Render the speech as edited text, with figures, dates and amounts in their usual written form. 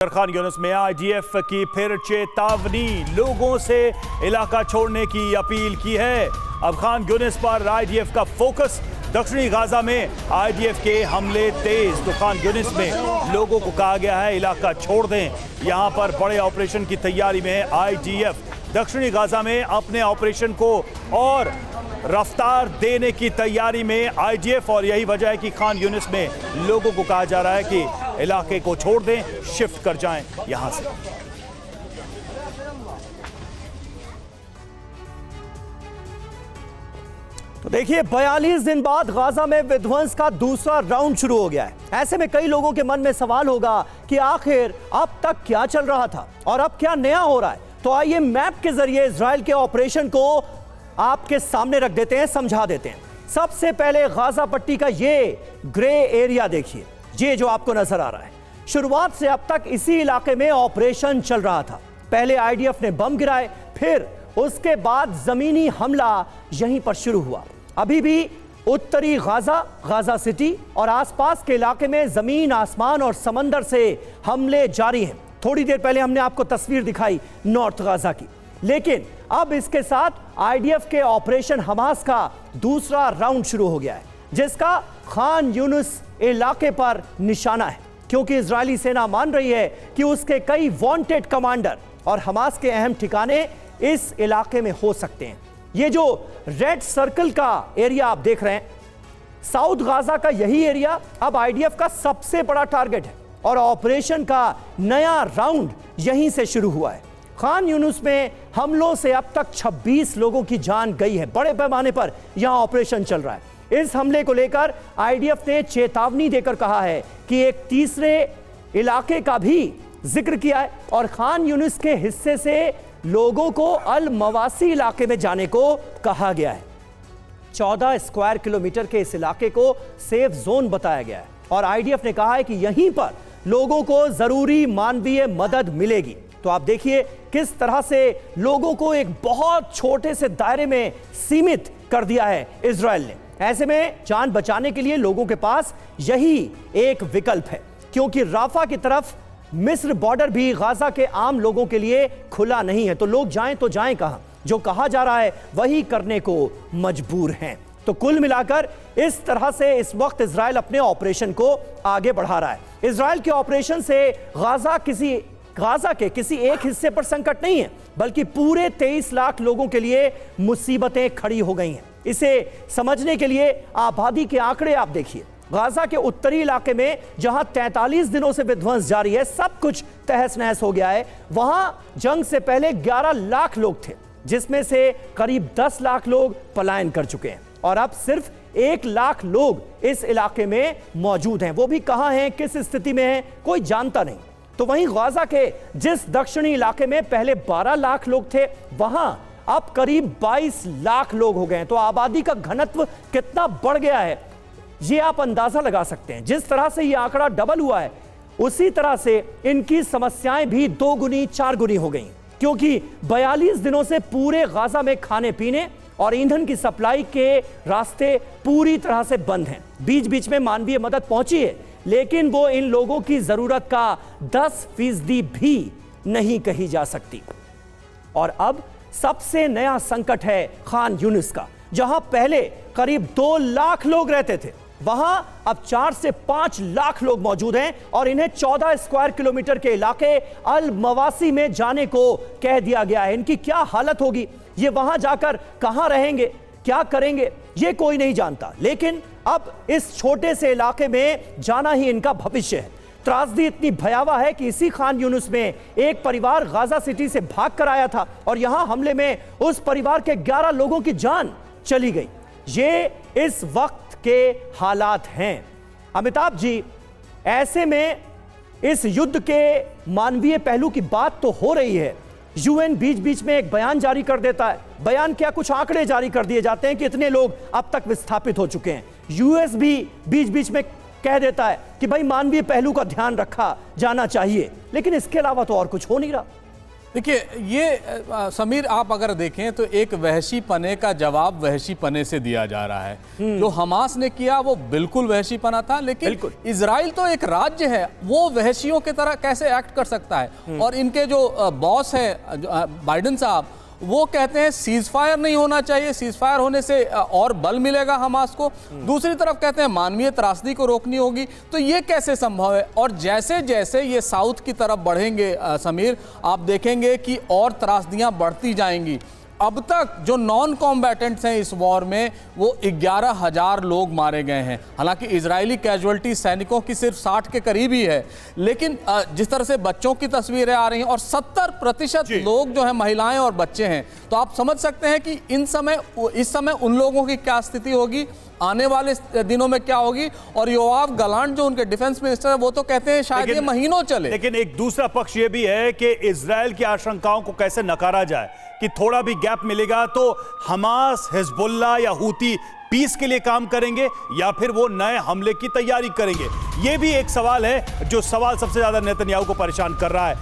खान यूनुस में आईडीएफ की फिर चेतावनी, लोगों से इलाका छोड़ने की अपील की है। अब खान यूनुस पर आईडीएफ का फोकस, दक्षिणी गाजा में आईडीएफ के हमले तेज। तो खान यूनुस में लोगों को कहा गया है इलाका छोड़ दें। यहां पर बड़े ऑपरेशन की तैयारी में है आईडीएफ। दक्षिणी गाजा में अपने ऑपरेशन को और रफ्तार देने की तैयारी में आईडीएफ, और यही वजह है कि खान यूनुस में लोगों को कहा जा रहा है कि इलाके को छोड़ दें, शिफ्ट कर जाएं यहां से। तो देखिए, 42 दिन बाद गाजा में विध्वंस का दूसरा राउंड शुरू हो गया है। ऐसे में कई लोगों के मन में सवाल होगा कि आखिर अब तक क्या चल रहा था और अब क्या नया हो रहा है। तो आइए मैप के जरिए इजराइल के ऑपरेशन को आपके सामने रख देते हैं, समझा देते हैं। सबसे पहले गाजा पट्टी का ये ग्रे एरिया देखिए, ये जो आपको नजर आ रहा है। शुरुआत से अब तक इसी इलाके में ऑपरेशन चल रहा था। पहले आईडीएफ ने बम गिराए, फिर उसके बाद जमीनी हमला यहीं पर शुरू हुआ। अभी भी उत्तरी गाजा सिटी और आसपास के इलाके में जमीन, आसमान और समंदर से हमले जारी हैं। थोड़ी देर पहले हमने आपको तस्वीर दिखाई नॉर्थ गाजा की, लेकिन अब इसके साथ आईडीएफ के ऑपरेशन हमास का दूसरा राउंड शुरू हो गया है, जिसका खान यूनुस इलाके पर निशाना है, क्योंकि इजरायली सेना मान रही है कि उसके कई वांटेड कमांडर और हमास के अहम ठिकाने इस इलाके में हो सकते हैं। ये जो रेड सर्कल का एरिया आप देख रहे हैं, साउथ गाजा का यही एरिया अब आईडीएफ का सबसे बड़ा टारगेट है और ऑपरेशन का नया राउंड यहीं से शुरू हुआ है। खान यूनुस में हमलों से अब तक 26 लोगों की जान गई है। बड़े पैमाने पर यहां ऑपरेशन चल रहा है। इस हमले को लेकर आईडीएफ ने चेतावनी देकर कहा है कि एक तीसरे इलाके का भी जिक्र किया है और खान यूनुस के हिस्से से लोगों को अल मवासी इलाके में जाने को कहा गया है। 14 स्क्वायर किलोमीटर के इस इलाके को सेफ जोन बताया गया है और आईडीएफ ने कहा है कि यहीं पर लोगों को जरूरी मानवीय मदद मिलेगी। तो आप देखिए किस तरह से लोगों को एक बहुत छोटे से दायरे में सीमित कर दिया है इजराइल ने। ऐसे में जान बचाने के लिए लोगों के पास यही एक विकल्प है, क्योंकि राफा की तरफ मिस्र बॉर्डर भी गाजा के आम लोगों के लिए खुला नहीं है। तो लोग जाएं तो जाएं कहां? जो कहा जा रहा है वही करने को मजबूर हैं। तो कुल मिलाकर इस तरह से इस वक्त इजराइल अपने ऑपरेशन को आगे बढ़ा रहा है। इजराइल के ऑपरेशन से गाजा के किसी एक हिस्से पर संकट नहीं है, बल्कि पूरे 23 लाख लोगों के लिए मुसीबतें खड़ी हो गई हैं। इसे समझने के लिए आबादी के आंकड़े आप देखिए। गाजा के उत्तरी इलाके में जहां 43 दिनों से विध्वंस जारी है, सब कुछ तहस नहस हो गया है। वहां जंग से पहले 11 लाख लोग थे, जिसमें से करीब 10 लाख लोग पलायन कर चुके हैं और अब सिर्फ 1 लाख लोग इस इलाके में मौजूद हैं। वो भी कहां हैं, किस स्थिति में हैं, कोई जानता नहीं। तो वहीं गाजा के जिस दक्षिणी इलाके में पहले 12 लाख लोग थे, वहां अब करीब 22 लाख लोग हो गए हैं। तो आबादी का घनत्व कितना बढ़ गया है, ये आप अंदाजा लगा सकते हैं। जिस तरह से ये आंकड़ा डबल हुआ है, उसी तरह से इनकी समस्याएं भी 2 गुनी 4 गुनी हो गई, क्योंकि 42 दिनों से पूरे गाजा में खाने पीने और ईंधन की सप्लाई के रास्ते पूरी तरह से बंद हैं। बीच बीच में मानवीय मदद पहुंची है, लेकिन वो इन लोगों की जरूरत का 10% भी नहीं कही जा सकती। और अब सबसे नया संकट है खान यूनुस का। जहां पहले करीब 2 लाख लोग रहते थे, वहां अब 4 से 5 लाख लोग मौजूद हैं और इन्हें 14 स्क्वायर किलोमीटर के इलाके अल मवासी में जाने को कह दिया गया है। इनकी क्या हालत होगी, ये वहां जाकर कहां रहेंगे, क्या करेंगे, ये कोई नहीं जानता। लेकिन अब इस छोटे से इलाके में जाना ही इनका भविष्य है। त्रासदी इतनी भयावह है कि इसी खान यूनुस में एक परिवार गाजा सिटी से भाग कर आया था और यहां हमले में उस परिवार के 11 लोगों की जान चली गई। ये इस वक्त के हालात हैं। अमिताभ जी, ऐसे में इस युद्ध के मानवीय पहलू की बात तो हो रही है। यूएन बीच बीच में एक बयान जारी कर देता है। बयान क्या, कुछ आंकड़े जारी कर दिए जाते हैं कि इतने लोग अब तक विस्थापित हो चुके हैं। यूएस भी बीच बीच में कह देता है कि भाई मानवीय पहलू का ध्यान रखा जाना चाहिए, लेकिन इसके अलावा तो और कुछ हो नहीं रहा। देखिए ये समीर, आप अगर देखें तो एक वहशीपने का जवाब वहशीपने से दिया जा रहा है। जो हमास ने किया वो बिल्कुल वहशीपना था, लेकिन इजराइल तो एक राज्य है, वो वहशियों की तरह कैसे एक्ट कर सकता है। और इनके जो बॉस है बाइडेन साहब, वो कहते हैं सीज फायर नहीं होना चाहिए, सीज फायर होने से और बल मिलेगा हमास को। दूसरी तरफ कहते हैं मानवीय त्रासदी को रोकनी होगी। तो ये कैसे संभव है? और जैसे जैसे ये साउथ की तरफ बढ़ेंगे समीर, आप देखेंगे कि और त्रासदियां बढ़ती जाएंगी। अब तक जो नॉन कॉम्बैटेंट्स हैं इस वॉर में, वो 11,000 लोग मारे गए हैं। हालांकि इजरायली कैजुअल्टी सैनिकों की सिर्फ 60 के करीब ही है, लेकिन जिस तरह से बच्चों की तस्वीरें आ रही हैं और 70% लोग जो है महिलाएं और बच्चे हैं, तो आप समझ सकते हैं कि इस समय उन लोगों की क्या स्थिति होगी, आने वाले दिनों में क्या होगी। और योआव गलांट जो उनके डिफेंस मिनिस्टर है, वो तो कहते हैं शायद ये महीनों चले। लेकिन एक दूसरा पक्ष ये भी है कि इजराइल की आशंकाओं को कैसे नकारा जाए कि थोड़ा भी गैप मिलेगा तो हमास, हिजबुल्लाह या हूती पीस के लिए काम करेंगे या फिर वो नए हमले की तैयारी करेंगे। यह भी एक सवाल है, जो सवाल सबसे ज्यादा नेतन्याहू को परेशान कर रहा है।